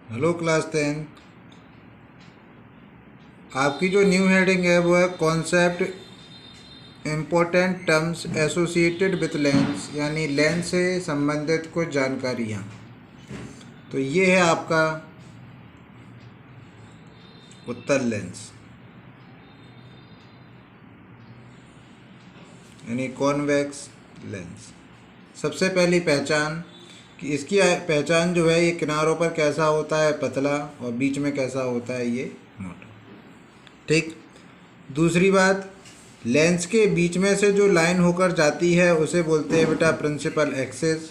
Hello class 10। आपकी जो new heading है वो है concept important terms associated with lens, यानी लेंस से संबंधित कुछ जानकारियाँ। तो ये है आपका उत्तर लेंस, यानी कॉन्वेक्स लेंस। सबसे पहली पहचान कि इसकी पहचान जो है, ये किनारों पर कैसा होता है, पतला, और बीच में कैसा होता है, ये मोटा। ठीक। दूसरी बात, लेंस के बीच में से जो लाइन होकर जाती है उसे बोलते हैं बेटा प्रिंसिपल एक्सिस।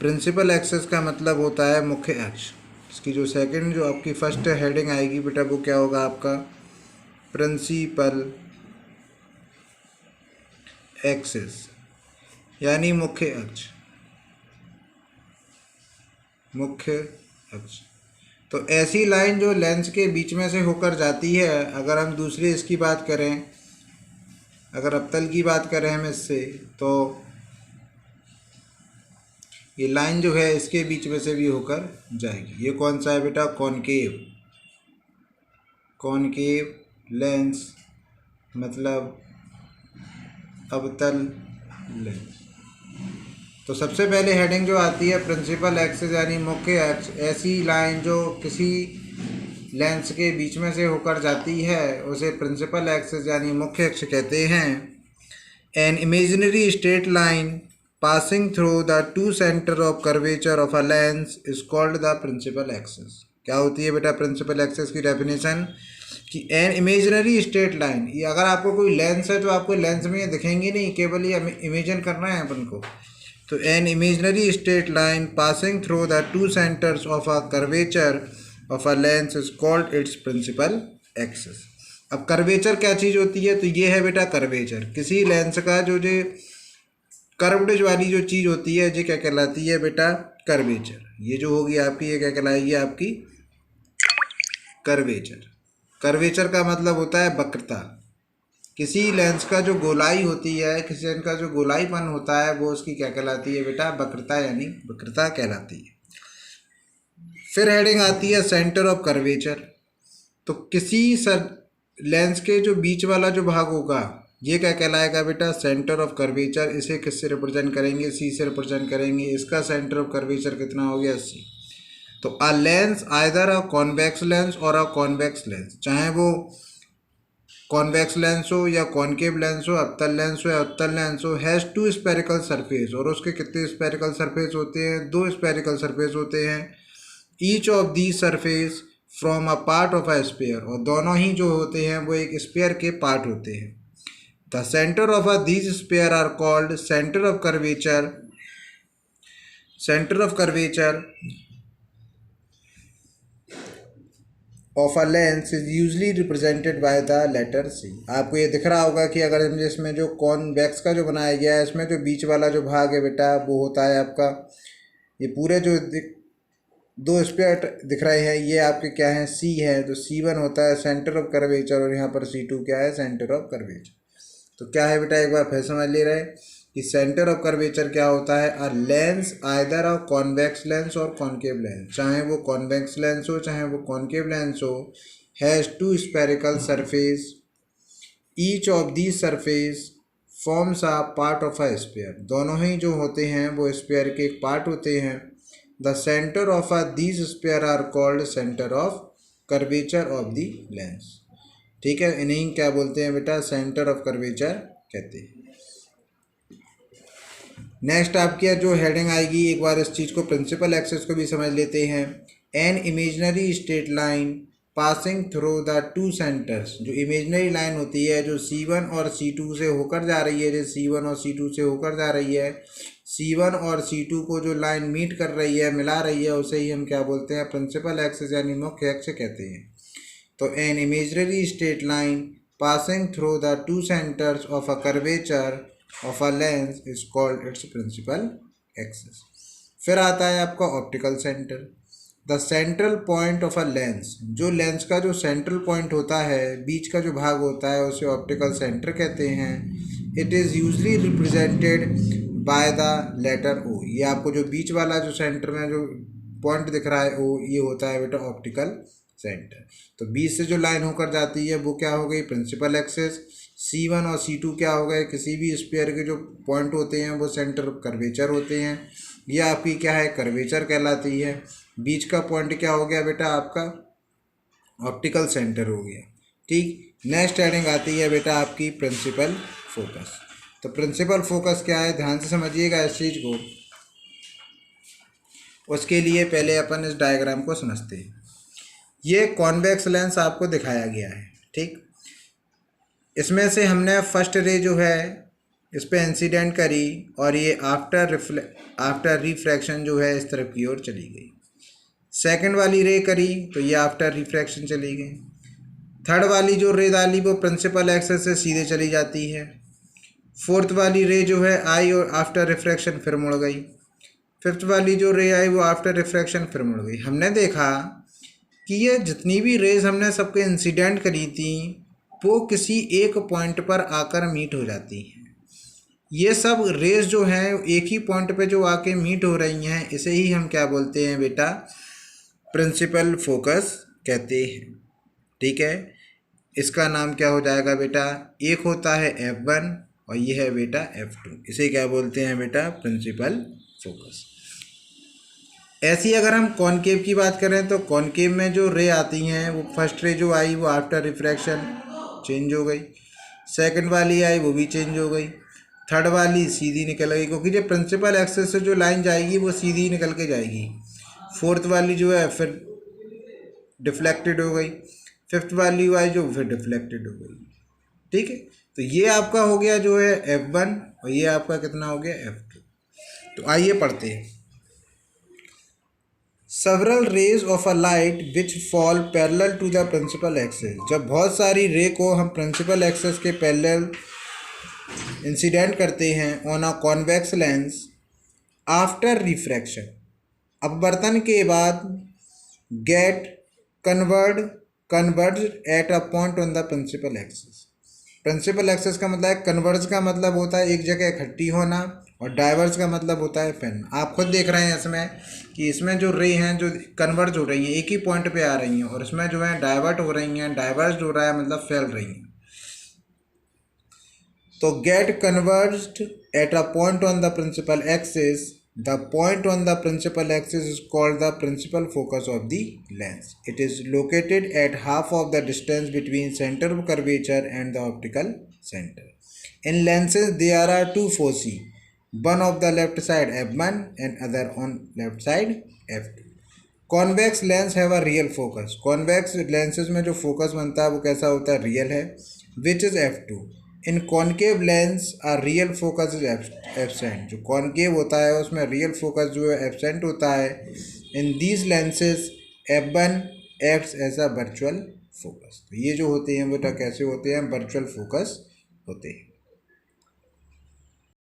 प्रिंसिपल एक्सिस का मतलब होता है मुख्य अक्ष। इसकी जो सेकंड, जो आपकी फर्स्ट हेडिंग आएगी बेटा, वो क्या होगा आपका, प्रिंसिपल एक्सिस, यानी मुख्य अक्ष। मुख्य अक्ष तो ऐसी लाइन जो लेंस के बीच में से होकर जाती है। अगर हम दूसरी इसकी बात करें, अगर अवतल की बात करें हम इससे, तो ये लाइन जो है इसके बीच में से भी होकर जाएगी। ये कौन सा है बेटा, कॉनकेव। कॉनकेव लेंस मतलब अवतल लेंस। तो सबसे पहले हेडिंग जो आती है प्रिंसिपल एक्सिस, यानी मुख्य अक्ष। ऐसी लाइन जो किसी लेंस के बीच में से होकर जाती है उसे प्रिंसिपल एक्सिस यानी मुख्य अक्ष कहते हैं। An imaginary straight line passing through the two centre of curvature of a lens is called the principal axis. क्या होती है बेटा प्रिंसिपल एक्सिस की डेफिनेशन, कि एन इमेजिनरी स्ट्रेट लाइन। ये अगर आपको कोई लेंस है तो आपको लेंस में ये दिखेंगी नहीं, केवल ये इमेजिन करना है अपन को। तो an imaginary straight line passing through the two centres of a curvature of a lens is called its principal axis. अब कर्वेचर क्या चीज़ होती है, तो ये है बेटा कर्वेचर। किसी लेंस का जो कर्व्ड वाली जो चीज़ होती है, ये क्या कहलाती है बेटा, कर्वेचर। ये जो होगी आपकी, ये क्या कहलाएगी आपकी, कर्वेचर। कर्वेचर का मतलब होता है वक्रता। किसी लेंस का जो गोलाई होती है, किसी लेंस का जो गोलाईपन होता है, वो उसकी क्या कहलाती है बेटा, वक्रता, यानी वक्रता कहलाती है। फिर हेडिंग आती है सेंटर ऑफ कर्वेचर। तो किसी लेंस के जो बीच वाला जो भाग होगा, ये क्या कहलाएगा बेटा, सेंटर ऑफ कर्वेचर। इसे किससे रिप्रेजेंट करेंगे, सी से रिप्रेजेंट करेंगे। इसका सेंटर ऑफ कर्वेचर कितना हो गया, सी। तो अ lens either a convex lens और अ कॉन्वेक्स लेंस, चाहे वो कॉन्वेक्स लेंस हो या कॉनकेव लेंस हो, अवतल लेंस हो या उत्तल लेंस हो, हैज़ टू स्पेरिकल सरफेस। और उसके कितने स्पेरिकल सरफेस होते हैं, दो स्पेरिकल सरफेस होते हैं। Each of the surface from a part of a sphere, और दोनों ही जो होते हैं वो एक स्पेयर के पार्ट होते हैं। The centre of a these sphere are called centre of curvature. Centre of curvature of a lens is usually represented by the letter C. आपको ये दिख रहा होगा कि अगर हम इसमें जो कॉन्वेक्स का जो बनाया गया है, इसमें जो बीच वाला जो भाग है बेटा, वो होता है आपका, ये पूरे जो दो स्पेयर दिख रहे हैं, ये आपके क्या हैं, सी है। तो C1 होता है सेंटर ऑफ कर्वेचर, और यहाँ पर C2 क्या है, सेंटर ऑफ कर्वेचर। तो क्या है बेटा, एक बार फिर समझ ले रहे हैं कि सेंटर ऑफ कर्वेचर क्या होता है, a lens either a convex lens और कॉनकेव लेंस, चाहे वो कॉन्वेक्स लेंस हो चाहे वो कॉनकेव लेंस हो, has two spherical surface. Each of the surface forms a part of a sphere. दोनों ही जो होते हैं वो स्पेयर के एक पार्ट होते हैं। The centre of a these sphere are called centre of curvature of the lens. ठीक है, इन्हीं क्या बोलते हैं बेटा, सेंटर ऑफ कर्वेचर कहते हैं। नेक्स्ट आपकी जो हेडिंग आएगी, एक बार इस चीज़ को प्रिंसिपल एक्सिस को भी समझ लेते हैं। An imaginary straight line passing through the two centres. जो इमेजिनरी लाइन होती है, जो C1 और C2 से होकर जा रही है, जो C1 और C2 से होकर जा रही है, C1 और C2 को जो लाइन मीट कर रही है, मिला रही है, उसे ही हम क्या बोलते हैं, प्रिंसिपल एक्सिस यानी मुख्य अक्ष कहते हैं। तो an imaginary straight line passing through the two centres of a curvature of a lens is called its principal axis. फिर आता है आपका optical centre. The central point of a lens. जो लेंस का जो सेंट्रल पॉइंट होता है, बीच का जो भाग होता है, उसे ऑप्टिकल सेंटर कहते हैं। It is usually represented by the letter O. ये आपको जो बीच वाला जो सेंटर में जो पॉइंट दिख रहा है वो ये होता है बेटा ऑप्टिकल सेंटर। तो बीच से जो लाइन होकर जाती है वो क्या हो गई प्रिंसिपल एक्सिस। C1 और C2 क्या हो गए, किसी भी स्फीयर के जो पॉइंट होते हैं वो सेंटर कर्वेचर होते हैं। ये आपकी क्या है कर्वेचर कहलाती है। बीच का पॉइंट क्या हो गया बेटा आपका ऑप्टिकल सेंटर हो गया। ठीक, नेक्स्ट हेडिंग आती है बेटा आपकी प्रिंसिपल फोकस। तो प्रिंसिपल फोकस क्या है, ध्यान से समझिएगा इस चीज़ को। उसके लिए पहले अपन इस डायग्राम को समझते हैं। ये कॉन्वेक्स लेंस आपको दिखाया गया है। ठीक, इसमें से हमने फर्स्ट रे जो है इस पर इंसिडेंट करी और ये आफ्टर रिफ्रैक्शन जो है इस तरफ की ओर चली गई। सेकंड वाली रे करी तो ये आफ्टर रिफ्रैक्शन चली गई। थर्ड वाली जो रे डाली वो प्रिंसिपल एक्सिस से सीधे चली जाती है। फोर्थ वाली रे जो है आई और आफ्टर रिफ्रैक्शन फिर मुड़ गई। फिफ्थ वाली जो रे आई वो आफ्टर रिफ्रैक्शन फिर मुड़ गई। हमने देखा कि ये जितनी भी रेज हमने सबके इंसिडेंट करी थी वो किसी एक पॉइंट पर आकर मीट हो जाती हैं। ये सब रेज जो हैं एक ही पॉइंट पे जो आके मीट हो रही हैं इसे ही हम क्या बोलते हैं बेटा प्रिंसिपल फोकस कहते हैं। ठीक है, इसका नाम क्या हो जाएगा बेटा, एक होता है F1 और ये है बेटा F2। इसे क्या बोलते हैं बेटा प्रिंसिपल फोकस। ऐसी अगर हम कॉनकेव की बात करें तो कॉनकेव में जो रे आती हैं वो फर्स्ट रे जो आई वो आफ्टर रिफ्रैक्शन चेंज हो गई। सेकंड वाली आई वो भी चेंज हो गई। थर्ड वाली सीधी निकल गई क्योंकि जो प्रिंसिपल एक्सिस से जो लाइन जाएगी वो सीधी निकल के जाएगी। फोर्थ वाली जो है फिर डिफ्लेक्टेड हो गई। फिफ्थ वाली आई जो फिर डिफ्लेक्टेड हो गई। ठीक है, तो ये आपका हो गया जो है F1 और ये आपका कितना हो गया F2। तो आइए पढ़ते हैं। Several rays of a light which fall parallel to the principal axis। जब बहुत सारी रे को हम प्रिंसिपल एक्सिस के पैरेलल इंसिडेंट करते हैं on a convex lens after refraction, अपवर्तन के बाद get converge at a point on the principal axis. Principal axis का मतलब है कन्वर्ज का मतलब होता है एक जगह इकट्ठी होना और डाइवर्स का मतलब होता है फैलना। आप खुद देख रहे हैं इसमें कि इसमें जो रे हैं जो कन्वर्ज हो रही हैं एक ही पॉइंट पे आ रही हैं और इसमें जो है डाइवर्ट हो रही हैं, डाइवर्स हो रहा है मतलब फैल रही हैं। तो get converged at a point on the principal axis, the point on the principal axis is called the principal focus of the lens. It is located at half of the distance between center of curvature and the optical center. In lenses there are two foci, one of the left side F1 and other on left side F2. Convex lens have a real focus. Convex lenses में जो focus बनता है वो कैसा होता है, real है, which is F2. In concave lens are real focus is absent. जो कॉनकेव होता है उसमें रियल फोकस जो है एब्सेंट होता है। In these lenses F1 acts as a virtual focus. तो ये जो होते हैं बेटा कैसे होते हैं, वर्चुअल फोकस होते हैं।